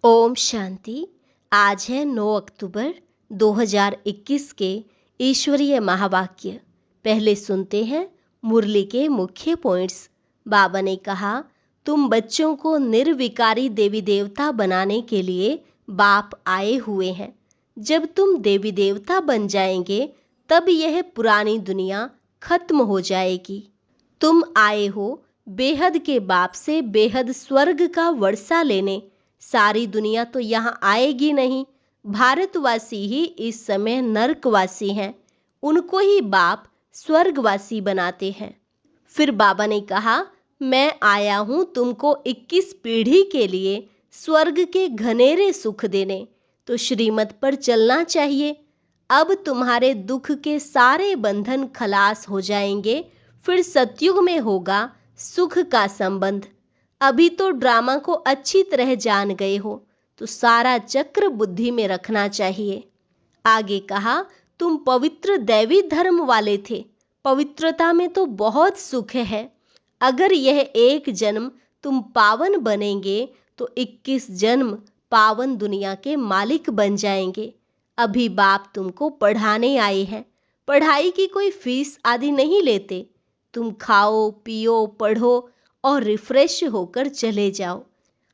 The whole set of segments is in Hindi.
ओम शांति। आज है 9 अक्टूबर 2021 के ईश्वरीय महावाक्य। पहले सुनते हैं मुरली के मुख्य पॉइंट्स। बाबा ने कहा, तुम बच्चों को निर्विकारी देवी देवता बनाने के लिए बाप आए हुए हैं। जब तुम देवी देवता बन जाएंगे तब यह पुरानी दुनिया खत्म हो जाएगी। तुम आए हो बेहद के बाप से बेहद स्वर्ग का वर्षा लेने। सारी दुनिया तो यहाँ आएगी नहीं। भारतवासी ही इस समय नरकवासी हैं, उनको ही बाप स्वर्गवासी बनाते हैं। फिर बाबा ने कहा, मैं आया हूँ तुमको 21 पीढ़ी के लिए स्वर्ग के घनेरे सुख देने, तो श्रीमत पर चलना चाहिए। अब तुम्हारे दुख के सारे बंधन खलास हो जाएंगे। फिर सतयुग में होगा सुख का संबंध। अभी तो ड्रामा को अच्छी तरह जान गए हो, तो सारा चक्र बुद्धि में रखना चाहिए। आगे कहा, तुम पवित्र दैवी धर्म वाले थे। पवित्रता में तो बहुत सुख है। अगर यह एक जन्म तुम पावन बनेंगे तो 21 जन्म पावन दुनिया के मालिक बन जाएंगे। अभी बाप तुमको पढ़ाने आए हैं। पढ़ाई की कोई फीस आदि नहीं लेते। तुम खाओ पियो पढ़ो और रिफ्रेश होकर चले जाओ।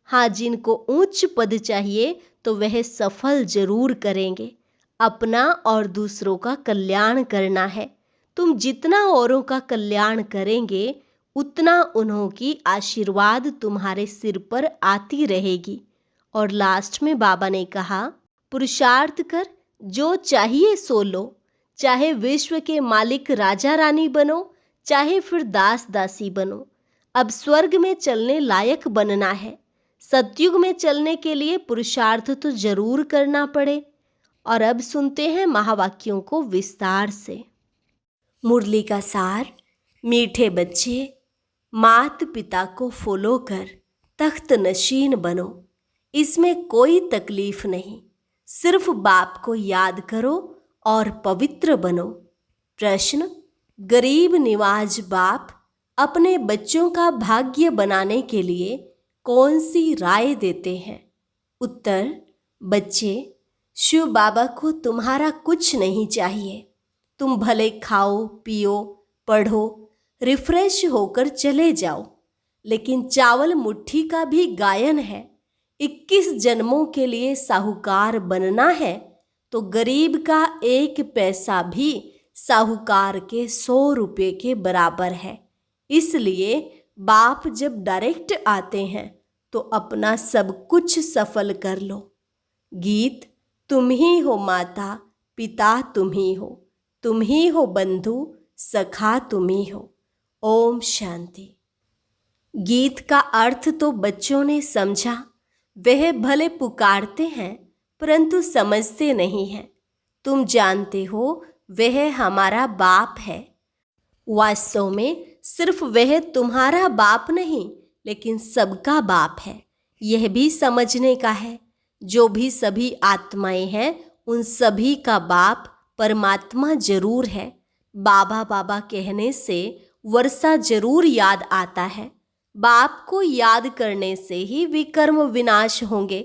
हाँ, जिनको उच्च पद चाहिए तो वह सफल जरूर करेंगे। अपना और दूसरों का कल्याण करना है। तुम जितना औरों का कल्याण करेंगे उतना उन्हों की आशीर्वाद तुम्हारे सिर पर आती रहेगी। और लास्ट में बाबा ने कहा, पुरुषार्थ कर, जो चाहिए सो लो। चाहे विश्व के मालिक राजा रानी बनो, चाहे फिर दास दासी बनो। अब स्वर्ग में चलने लायक बनना है। सतयुग में चलने के लिए पुरुषार्थ तो जरूर करना पड़े। और अब सुनते हैं महावाक्यों को विस्तार से। मुरली का सार। मीठे बच्चे, मात पिता को फॉलो कर तख्त नशीन बनो। इसमें कोई तकलीफ नहीं। सिर्फ बाप को याद करो और पवित्र बनो। प्रश्न, गरीब निवाज बाप अपने बच्चों का भाग्य बनाने के लिए कौन सी राय देते हैं? उत्तर, बच्चे, शिव बाबा को तुम्हारा कुछ नहीं चाहिए। तुम भले खाओ पियो पढ़ो रिफ्रेश होकर चले जाओ, लेकिन चावल मुट्ठी का भी गायन है। 21 जन्मों के लिए साहूकार बनना है तो गरीब का 1 पैसा भी साहूकार के 100 रुपये के बराबर है। इसलिए बाप जब डायरेक्ट आते हैं तो अपना सब कुछ सफल कर लो। गीत, तुम ही हो माता पिता तुम ही हो बंधु सखा तुम ही हो। ओम शांति। गीत का अर्थ तो बच्चों ने समझा। वह भले पुकारते हैं परंतु समझते नहीं हैं। तुम जानते हो वह हमारा बाप है। वास्तव में सिर्फ वह तुम्हारा बाप नहीं लेकिन सबका बाप है। यह भी समझने का है। जो भी सभी आत्माएं हैं उन सभी का बाप परमात्मा जरूर है। बाबा बाबा कहने से वर्षा जरूर याद आता है। बाप को याद करने से ही विकर्म विनाश होंगे।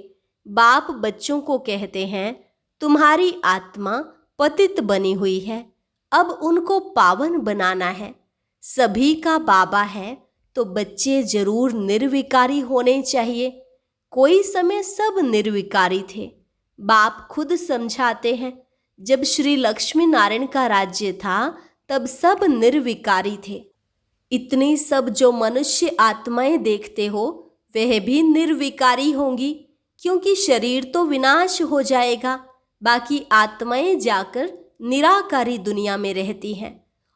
बाप बच्चों को कहते हैं, तुम्हारी आत्मा पतित बनी हुई है, अब उनको पावन बनाना है। सभी का बाबा है तो बच्चे जरूर निर्विकारी होने चाहिए। कोई समय सब निर्विकारी थे। बाप खुद समझाते हैं, जब श्री लक्ष्मी नारायण का राज्य था तब सब निर्विकारी थे। इतनी सब जो मनुष्य आत्माएं देखते हो वह भी निर्विकारी होंगी, क्योंकि शरीर तो विनाश हो जाएगा। बाकी आत्माएं जाकर निराकारी दुनिया में रहती हैं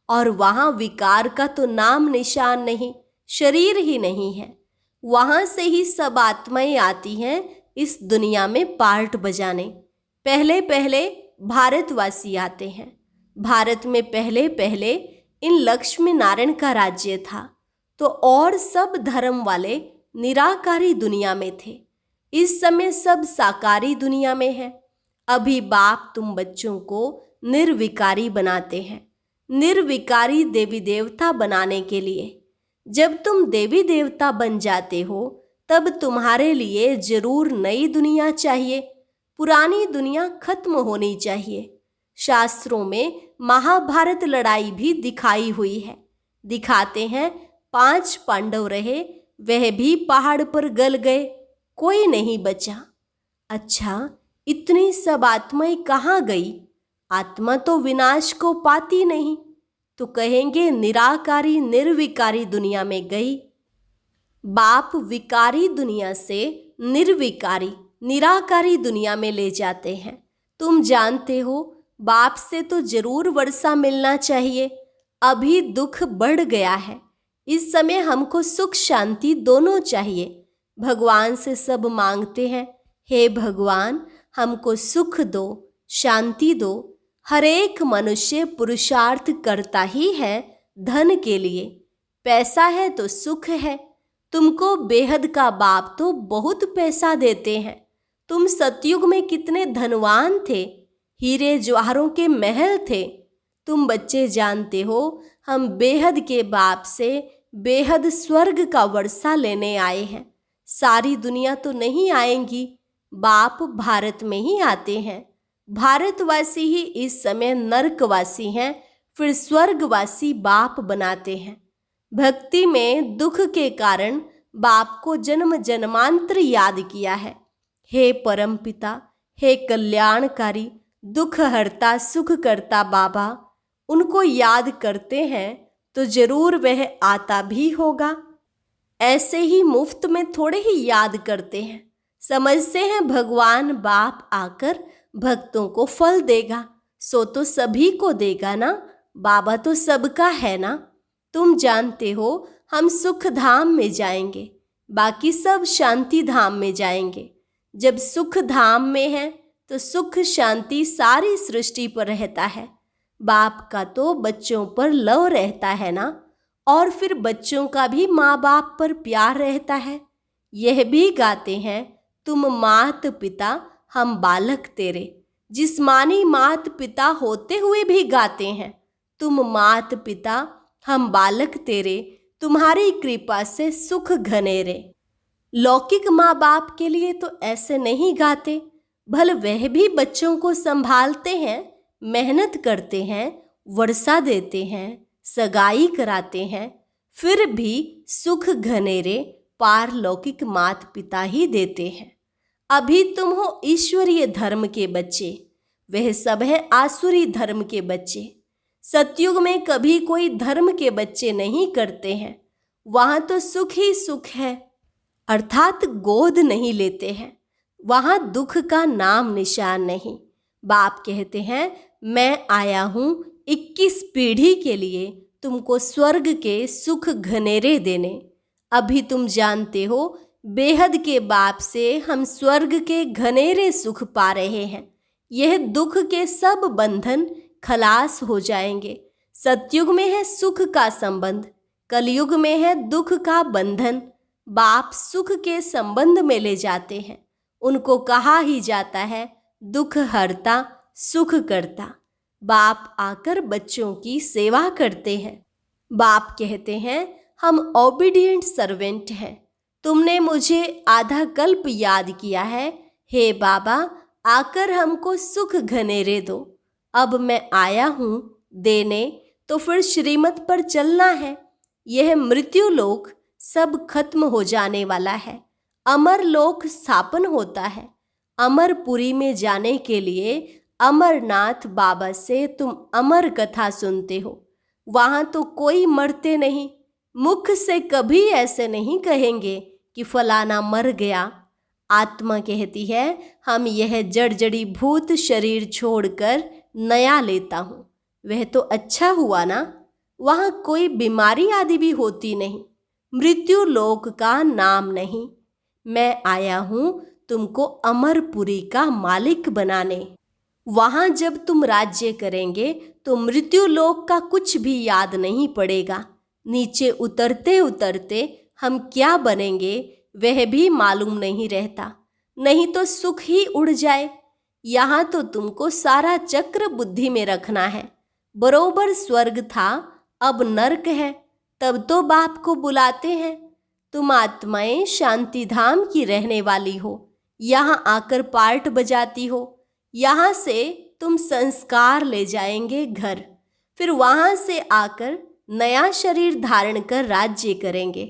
और वहाँ विकार का तो नाम निशान नहीं, शरीर ही नहीं है। वहाँ से ही सब आत्माएं आती हैं इस दुनिया में पार्ट बजाने। पहले पहले भारतवासी आते हैं। भारत में पहले पहले इन लक्ष्मी नारायण का राज्य था तो और सब धर्म वाले निराकारी दुनिया में थे। इस समय सब साकारी दुनिया में है। अभी बाप तुम बच्चों को निर्विकारी बनाते हैं, निर्विकारी देवी देवता बनाने के लिए। जब तुम देवी देवता बन जाते हो तब तुम्हारे लिए जरूर नई दुनिया चाहिए। पुरानी दुनिया खत्म होनी चाहिए। शास्त्रों में महाभारत लड़ाई भी दिखाई हुई है। दिखाते हैं 5 पांडव रहे, वह भी पहाड़ पर गल गए, कोई नहीं बचा। अच्छा, इतनी सब आत्माएं कहाँ गई? आत्मा तो विनाश को पाती नहीं, तो कहेंगे निराकारी निर्विकारी दुनिया में गई। बाप विकारी दुनिया से निर्विकारी निराकारी दुनिया में ले जाते हैं। तुम जानते हो, बाप से तो जरूर वर्षा मिलना चाहिए। अभी दुख बढ़ गया है। इस समय हमको सुख शांति दोनों चाहिए। भगवान से सब मांगते हैं, हे भगवान हमको सुख दो, शांति दो। हर एक मनुष्य पुरुषार्थ करता ही है धन के लिए। पैसा है तो सुख है। तुमको बेहद का बाप तो बहुत पैसा देते हैं। तुम सतयुग में कितने धनवान थे, हीरे जवाहरों के महल थे। तुम बच्चे जानते हो, हम बेहद के बाप से बेहद स्वर्ग का वर्षा लेने आए हैं। सारी दुनिया तो नहीं आएंगी, बाप भारत में ही आते हैं। भारतवासी ही इस समय नरकवासी हैं, फिर स्वर्गवासी बाप बनाते हैं। भक्ति में दुख के कारण बाप को जन्म जन्मांतर याद किया है। हे परमपिता, हे कल्याणकारी, दुख हरता सुख करता बाबा, उनको याद करते हैं तो जरूर वह आता भी होगा। ऐसे ही मुफ्त में थोड़े ही याद करते हैं। समझते हैं भगवान बाप आकर भक्तों को फल देगा, सो तो सभी को देगा ना। बाबा तो सबका है ना। तुम जानते हो, हम सुख धाम में जाएंगे, बाकी सब शांति धाम में जाएंगे। जब सुख धाम में है तो सुख शांति सारी सृष्टि पर रहता है। बाप का तो बच्चों पर लव रहता है ना, और फिर बच्चों का भी माँ बाप पर प्यार रहता है। यह भी गाते हैं, तुम मात पिता हम बालक तेरे। जिस्मानी मात पिता होते हुए भी गाते हैं, तुम मात पिता हम बालक तेरे, तुम्हारी कृपा से सुख घनेरे। लौकिक माँ बाप के लिए तो ऐसे नहीं गाते। भले वह भी बच्चों को संभालते हैं, मेहनत करते हैं, वर्षा देते हैं, सगाई कराते हैं, फिर भी सुख घनेरे पारलौकिक माता पिता ही देते हैं। अभी तुम हो ईश्वरीय धर्म के बच्चे, वह सब है आसुरी धर्म के बच्चे। सतयुग में कभी कोई धर्म के बच्चे नहीं करते हैं। वहाँ तो सुख ही सुख है, अर्थात गोद नहीं लेते हैं। वहाँ दुख का नाम निशान नहीं। बाप कहते हैं, मैं आया हूँ 21 पीढ़ी के लिए तुमको स्वर्ग के सुख घनेरे देने। अभी तुम जानते हो, बेहद के बाप से हम स्वर्ग के घनेरे सुख पा रहे हैं। यह दुख के सब बंधन खलास हो जाएंगे। सतयुग में है सुख का संबंध, कलयुग में है दुख का बंधन। बाप सुख के संबंध में ले जाते हैं। उनको कहा ही जाता है दुख हरता सुख करता। बाप आकर बच्चों की सेवा करते हैं। बाप कहते हैं, हम ओबीडिएंट सर्वेंट हैं। तुमने मुझे आधा कल्प याद किया है। हे बाबा, आकर हमको सुख घनेरे दो। अब मैं आया हूँ देने, तो फिर श्रीमत पर चलना है। यह मृत्यु लोक सब खत्म हो जाने वाला है। अमर लोक स्थापन होता है। अमरपुरी में जाने के लिए अमरनाथ बाबा से तुम अमर कथा सुनते हो। वहाँ तो कोई मरते नहीं। मुख से कभी ऐसे नहीं कहेंगे कि फलाना मर गया। आत्मा कहती है, हम यह जड़ी भूत शरीर छोड़कर नया लेता हूँ। वह तो अच्छा हुआ ना, वहाँ कोई बीमारी आदि भी होती नहीं। मृत्यु लोक का नाम नहीं। मैं आया हूँ तुमको अमरपुरी का मालिक बनाने। वहाँ जब तुम राज्य करेंगे तो मृत्यु लोक का कुछ भी याद नहीं पड़ेगा। नीचे उतरते उतरते हम क्या बनेंगे वह भी मालूम नहीं रहता। नहीं तो सुख ही उड़ जाए। यहाँ तो तुमको सारा चक्र बुद्धि में रखना है। बरोबर स्वर्ग था, अब नरक है। तब तो बाप को बुलाते हैं, तुम आत्माएं शांति धाम की रहने वाली हो, यहाँ आकर पार्ट बजाती हो। यहाँ से तुम संस्कार ले जाएंगे घर, फिर वहाँ से आकर नया शरीर धारण कर राज्य करेंगे।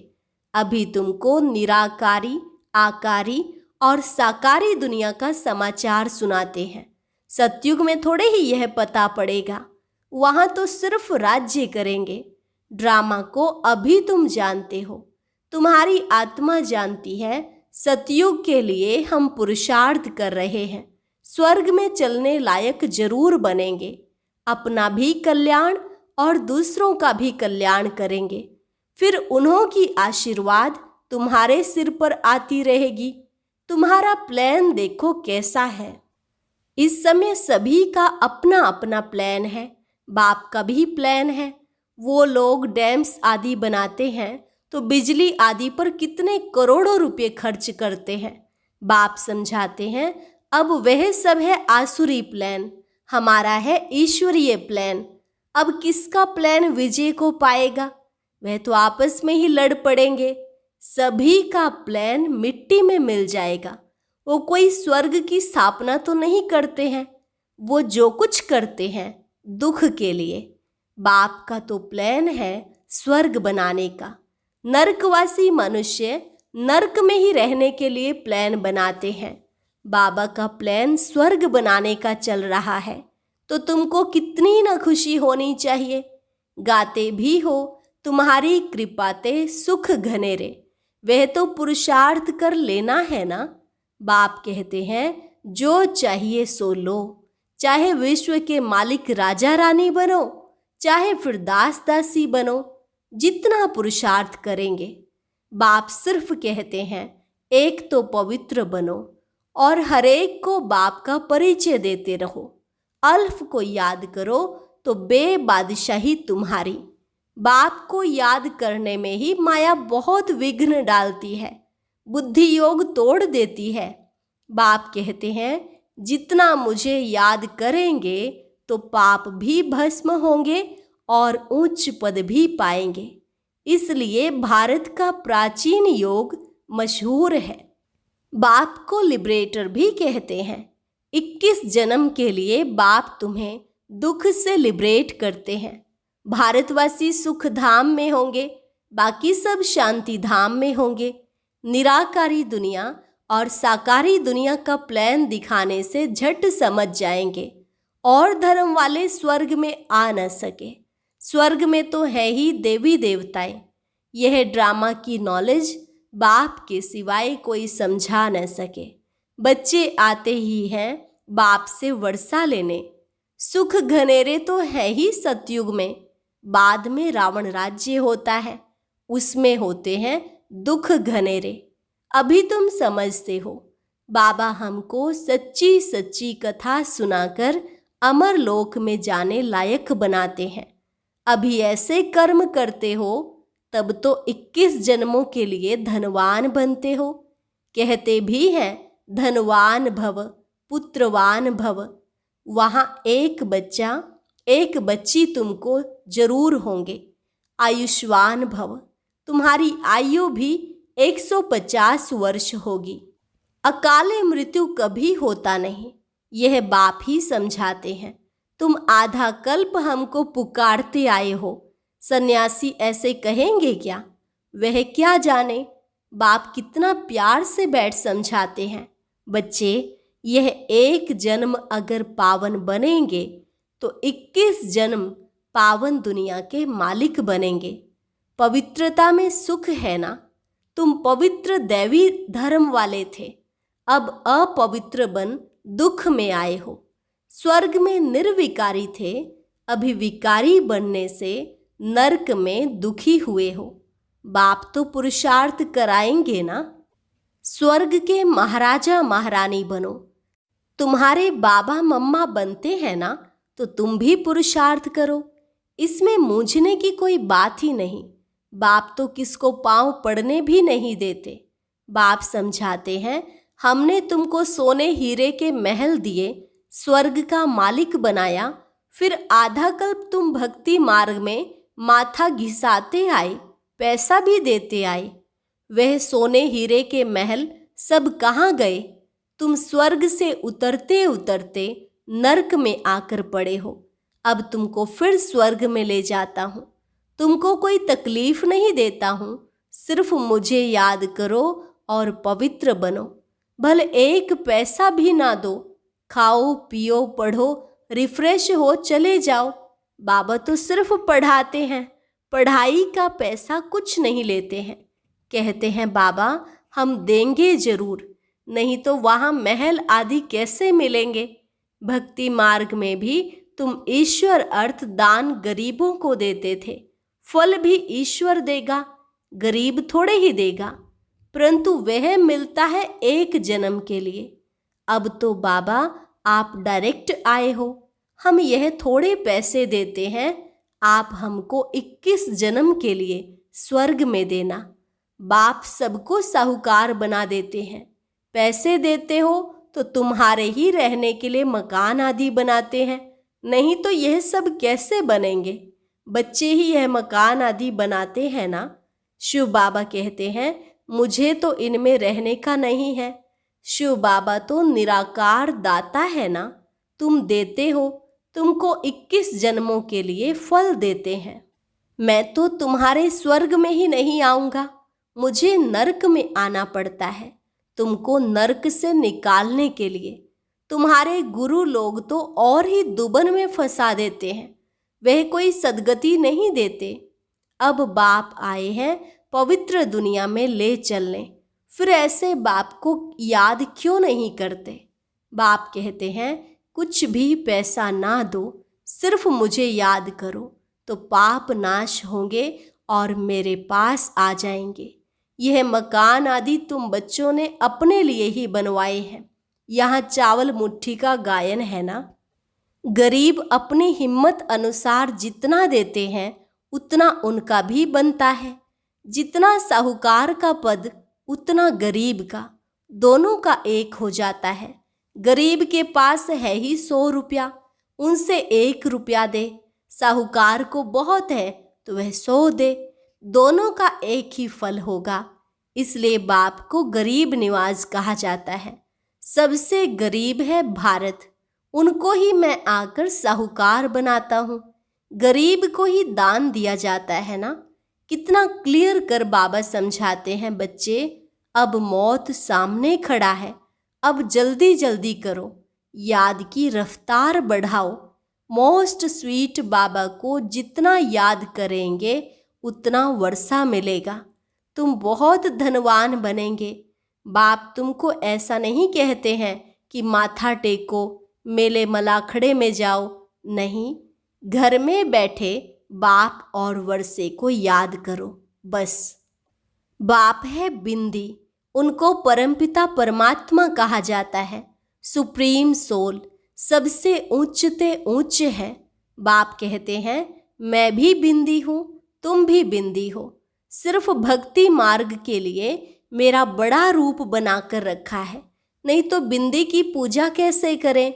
अभी तुमको निराकारी, आकारी और साकारी दुनिया का समाचार सुनाते हैं। सतयुग में थोड़े ही यह पता पड़ेगा, वहाँ तो सिर्फ राज्य करेंगे। ड्रामा को अभी तुम जानते हो, तुम्हारी आत्मा जानती है। सतयुग के लिए हम पुरुषार्थ कर रहे हैं, स्वर्ग में चलने लायक जरूर बनेंगे। अपना भी कल्याण और दूसरों का भी कल्याण करेंगे, फिर उन्हों की आशीर्वाद तुम्हारे सिर पर आती रहेगी। तुम्हारा प्लान देखो कैसा है। इस समय सभी का अपना अपना प्लान है। बाप का भी प्लान है। वो लोग डैम्स आदि बनाते हैं तो बिजली आदि पर कितने करोड़ों रुपए खर्च करते हैं। बाप समझाते हैं अब वह सब है आसुरी प्लान, हमारा है ईश्वरीय प्लान। अब किसका प्लान विजय को पाएगा? वह तो आपस में ही लड़ पड़ेंगे। सभी का प्लान मिट्टी में मिल जाएगा। वो कोई स्वर्ग की स्थापना तो नहीं करते हैं, वो जो कुछ करते हैं दुख के लिए। बाप का तो प्लान है स्वर्ग बनाने का। नरकवासी मनुष्य नरक में ही रहने के लिए प्लान बनाते हैं। बाबा का प्लान स्वर्ग बनाने का चल रहा है, तो तुमको कितनी न खुशी होनी चाहिए। गाते भी हो तुम्हारी कृपाते सुख घनेरे, वह तो पुरुषार्थ कर लेना है ना। बाप कहते हैं जो चाहिए सो लो, चाहे विश्व के मालिक राजा रानी बनो, चाहे फिर दास दासी बनो, जितना पुरुषार्थ करेंगे। बाप सिर्फ कहते हैं एक तो पवित्र बनो और हरेक को बाप का परिचय देते रहो। अल्फ को याद करो तो बेबादशाही तुम्हारी। बाप को याद करने में ही माया बहुत विघ्न डालती है, बुद्धि योग तोड़ देती है। बाप कहते हैं जितना मुझे याद करेंगे तो पाप भी भस्म होंगे और उच्च पद भी पाएंगे। इसलिए भारत का प्राचीन योग मशहूर है। बाप को लिबरेटर भी कहते हैं। 21 जन्म के लिए बाप तुम्हें दुख से लिबरेट करते हैं। भारतवासी सुख धाम में होंगे, बाकी सब शांति धाम में होंगे। निराकारी दुनिया और साकारी दुनिया का प्लान दिखाने से झट समझ जाएंगे और धर्म वाले स्वर्ग में आ न सके। स्वर्ग में तो है ही देवी देवताएं। यह ड्रामा की नॉलेज बाप के सिवाय कोई समझा न सके। बच्चे आते ही हैं बाप से वर्षा लेने। सुख घनेरे तो है ही सतयुग में, बाद में रावण राज्य होता है, उसमें होते हैं दुख घनेरे। अभी तुम समझते हो। बाबा हमको सच्ची सच्ची कथा सुनाकर अमर लोक में जाने लायक बनाते हैं। अभी ऐसे कर्म करते हो तब तो 21 जन्मों के लिए धनवान बनते हो। कहते भी हैं धनवान भव पुत्रवान भव। वहाँ एक बच्चा एक बच्ची तुमको जरूर होंगे। आयुष्मान भव, तुम्हारी आयु भी 150 वर्ष होगी। अकाले मृत्यु कभी होता नहीं, यह बाप ही समझाते हैं। तुम आधा कल्प हमको पुकारते आए हो, सन्यासी ऐसे कहेंगे क्या? वह क्या जाने। बाप कितना प्यार से बैठ समझाते हैं। बच्चे, यह एक जन्म अगर पावन बनेंगे तो 21 जन्म पावन दुनिया के मालिक बनेंगे। पवित्रता में सुख है ना। तुम पवित्र दैवी धर्म वाले थे, अब अपवित्र बन दुख में आए हो। स्वर्ग में निर्विकारी थे, अभी विकारी बनने से नरक में दुखी हुए हो। बाप तो पुरुषार्थ कराएंगे ना। स्वर्ग के महाराजा महारानी बनो। तुम्हारे बाबा मम्मा बनते हैं ना, तो तुम भी पुरुषार्थ करो। इसमें मूंझने की कोई बात ही नहीं। बाप तो किसको पांव पड़ने भी नहीं देते। बाप समझाते हैं हमने तुमको सोने हीरे के महल दिए, स्वर्ग का मालिक बनाया, फिर आधा कल्प तुम भक्ति मार्ग में माथा घिसाते आए, पैसा भी देते आए। वह सोने हीरे के महल सब कहाँ गए? तुम स्वर्ग से उतरते उतरते नरक में आकर पड़े हो। अब तुमको फिर स्वर्ग में ले जाता हूँ। तुमको कोई तकलीफ नहीं देता हूँ। सिर्फ मुझे याद करो और पवित्र बनो। भले एक पैसा भी ना दो। खाओ पियो पढ़ो, रिफ्रेश हो, चले जाओ। बाबा तो सिर्फ पढ़ाते हैं, पढ़ाई का पैसा कुछ नहीं लेते हैं। कहते हैं बाबा हम देंगे जरूर, नहीं तो वहाँ महल आदि कैसे मिलेंगे। भक्ति मार्ग में भी तुम ईश्वर अर्थ दान गरीबों को देते थे। फल भी ईश्वर देगा, गरीब थोड़े ही देगा, परंतु वह मिलता है एक जन्म के लिए। अब तो बाबा आप डायरेक्ट आए हो, हम यह थोड़े पैसे देते हैं, आप हमको 21 जन्म के लिए स्वर्ग में देना। बाप सबको साहूकार बना देते हैं। पैसे देते हो तो तुम्हारे ही रहने के लिए मकान आदि बनाते हैं, नहीं तो यह सब कैसे बनेंगे। बच्चे ही यह मकान आदि बनाते हैं ना। शिव बाबा कहते हैं मुझे तो इनमें रहने का नहीं है। शिव बाबा तो निराकार दाता है ना। तुम देते हो, तुमको 21 जन्मों के लिए फल देते हैं। मैं तो तुम्हारे स्वर्ग में ही नहीं आऊँगा, मुझे नरक में आना पड़ता है तुमको नरक से निकालने के लिए। तुम्हारे गुरु लोग तो और ही दुबन में फंसा देते हैं, वह कोई सदगति नहीं देते। अब बाप आए हैं पवित्र दुनिया में ले चलने, फिर ऐसे बाप को याद क्यों नहीं करते। बाप कहते हैं कुछ भी पैसा ना दो, सिर्फ मुझे याद करो तो पाप नाश होंगे और मेरे पास आ जाएंगे। यह मकान आदि तुम बच्चों ने अपने लिए ही बनवाए हैं। यहाँ चावल मुट्ठी का गायन है ना। गरीब अपनी हिम्मत अनुसार जितना देते हैं उतना उनका भी बनता है। जितना साहूकार का पद उतना गरीब का, दोनों का एक हो जाता है। गरीब के पास है ही 100 रुपया, उनसे 1 रुपया दे। साहूकार को बहुत है तो वह 100 दे, दोनों का एक ही फल होगा। इसलिए बाप को गरीब निवाज कहा जाता है। सबसे गरीब है भारत, उनको ही मैं आकर साहूकार बनाता हूँ। गरीब को ही दान दिया जाता है ना। कितना क्लियर कर बाबा समझाते हैं बच्चे। अब मौत सामने खड़ा है, अब जल्दी जल्दी करो, याद की रफ्तार बढ़ाओ। मोस्ट स्वीट बाबा को जितना याद करेंगे उतना वर्षा मिलेगा, तुम बहुत धनवान बनेंगे। बाप तुमको ऐसा नहीं कहते हैं कि माथा टेको, मेले मलाखड़े में जाओ, नहीं, घर में बैठे बाप और वर्षे को याद करो बस। बाप है बिंदी, उनको परमपिता परमात्मा कहा जाता है। सुप्रीम सोल सबसे ऊंचते ऊंच है। बाप कहते हैं मैं भी बिंदी हूँ, तुम भी बिंदी हो। सिर्फ भक्ति मार्ग के लिए मेरा बड़ा रूप बनाकर रखा है, नहीं तो बिंदी की पूजा कैसे करें।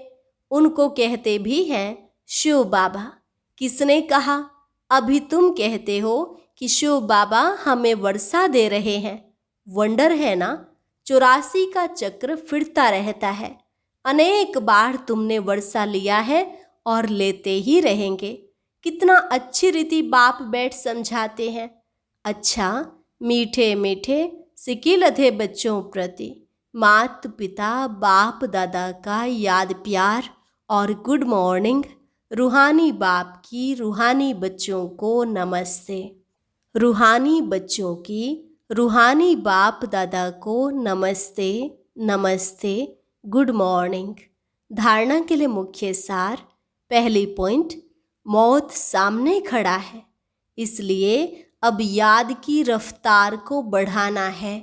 उनको कहते भी हैं शिव बाबा। किसने कहा? अभी तुम कहते हो कि शिव बाबा हमें वर्षा दे रहे हैं। वंडर है ना। 84 का चक्र फिरता रहता है। अनेक बार तुमने वर्षा लिया है और लेते ही रहेंगे। कितना अच्छी रीति बाप बैठ समझाते हैं। अच्छा, मीठे मीठे सिकिलधे बच्चों प्रति मात पिता बाप दादा का याद प्यार और गुड मॉर्निंग। रूहानी बाप की रूहानी बच्चों को नमस्ते। रूहानी बच्चों की रूहानी बाप दादा को नमस्ते नमस्ते, गुड मॉर्निंग। धारणा के लिए मुख्य सार। पहली पॉइंट, मौत सामने खड़ा है, इसलिए अब याद की रफ्तार को बढ़ाना है।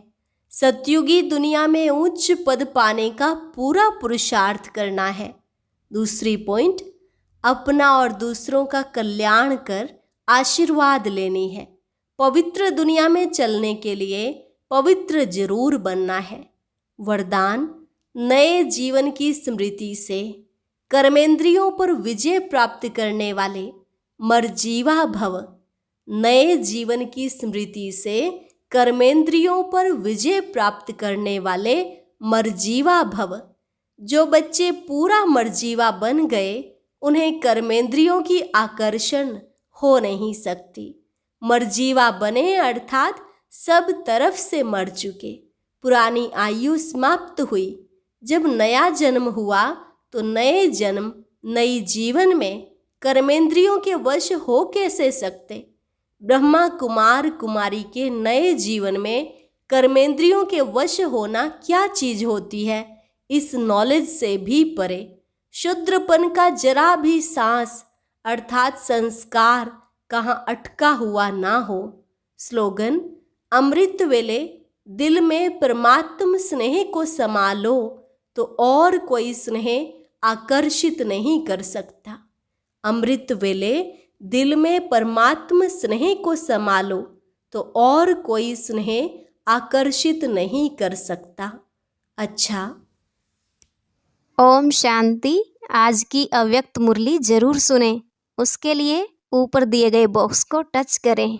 सतयुगी दुनिया में उच्च पद पाने का पूरा पुरुषार्थ करना है। दूसरी पॉइंट, अपना और दूसरों का कल्याण कर आशीर्वाद लेनी है। पवित्र दुनिया में चलने के लिए पवित्र जरूर बनना है। वरदान, नए जीवन की स्मृति से कर्मेंद्रियों पर विजय प्राप्त करने वाले मरजीवा भव। नए जीवन की स्मृति से कर्मेंद्रियों पर विजय प्राप्त करने वाले मर्जीवा भव। जो बच्चे पूरा मर्जीवा बन गए उन्हें कर्मेंद्रियों की आकर्षण हो नहीं सकती। मर्जीवा बने अर्थात सब तरफ से मर चुके, पुरानी आयु समाप्त हुई। जब नया जन्म हुआ तो नए जन्म नई जीवन में कर्मेंद्रियों के वश हो कैसे सकते। ब्रह्मा कुमार कुमारी के नए जीवन में कर्मेंद्रियों के वश होना क्या चीज होती है, इस नॉलेज से भी परे। शूद्रपन का जरा भी सांस अर्थात संस्कार कहाँ अटका हुआ ना हो। स्लोगन: अमृत वेले दिल में परमात्म स्नेह को समा लो तो और कोई स्नेह आकर्षित नहीं कर सकता। अमृत वेले दिल में परमात्म स्नेह को समा लो तो और कोई स्नेह आकर्षित नहीं कर सकता। अच्छा, ओम शांति। आज की अव्यक्त मुरली जरूर सुने। उसके लिए ऊपर दिए गए बॉक्स को टच करें।